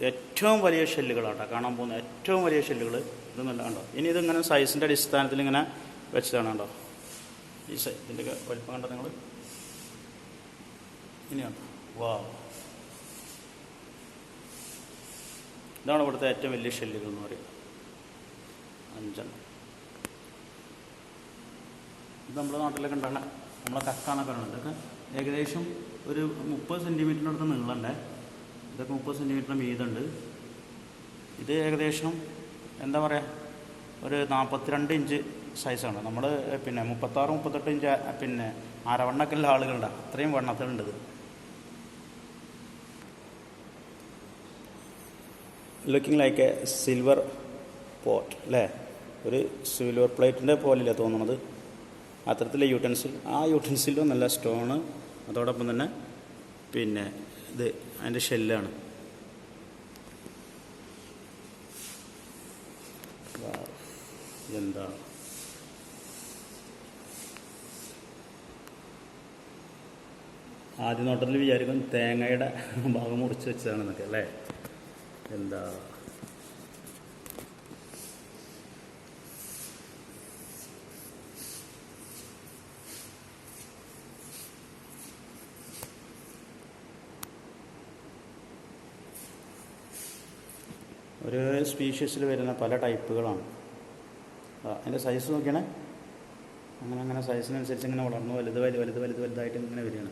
ഏറ്റവും വലിയ ഷെല്ലുകളാട്ടോ കാണാൻ പോകുന്ന ഏറ്റവും വലിയ ഷെല്ലുകൾ ഇതൊന്നുമല്ല കണ്ടോ. ഇനി ഇതിങ്ങനെ സൈസിൻ്റെ അടിസ്ഥാനത്തിൽ ഇങ്ങനെ വെച്ചതാണ് കണ്ടോ. ഈ ഇതിൻ്റെ വലിപ്പം കണ്ടോ നിങ്ങൾ. ഇനിയുണ്ടോ വാ, ഇതാണ് ഇവിടുത്തെ ഏറ്റവും വലിയ ഷെല്ലുകൾ എന്ന് പറയുന്നത്. 5 ഇത് നമ്മുടെ നാട്ടിലൊക്കെ ഉണ്ടാകുന്ന നമ്മളെ കക്കാന്നൊക്കെ ഉണ്ട്. ഇതൊക്കെ ഏകദേശം ഒരു 30 സെൻറ്റിമീറ്ററിൻ്റെ അടുത്ത് നീളമുണ്ട്. ഇതൊക്കെ 30 സെൻറ്റിമീറ്ററിന് വീതമുണ്ട്. ഇത് ഏകദേശം എന്താ പറയുക ഒരു 42 ഇഞ്ച് സൈസാണ്. നമ്മൾ പിന്നെ 36-38 ഇഞ്ച് പിന്നെ അരവണ്ണൊക്കെ ഉള്ള ആളുകളുണ്ട്, അത്രയും വണ്ണത്തിലുണ്ട് ഇത്. Looking like A silver pot അല്ലേ, ഒരു സിൽവർ പ്ലേറ്റിൻ്റെ പോലെയല്ലേ തോന്നുന്നത്, അത്തരത്തിലെ യൂട്ടൻസിൽ. ആ യൂട്ടൻസിലും നല്ല സ്റ്റോണ്, അതോടൊപ്പം തന്നെ പിന്നെ ഇത് അതിൻ്റെ ഷെല്ലാണ്. എന്താ ആദ്യ നോട്ടത്തിൽ വിചാരിക്കും തേങ്ങയുടെ ഭാഗം മുറിച്ച് വെച്ചതാണെന്നൊക്കെ അല്ലേ. എന്താ ഒരു സ്പീഷ്യസിൽ വരുന്ന പല ടൈപ്പുകളാണ്. അതിൻ്റെ സൈസ് നോക്കിയാണേ അങ്ങനെ സൈസിനനുസരിച്ച് ഇങ്ങനെ വളർന്നു വലുതായിട്ട് ഇങ്ങനെ വരികയാണ്.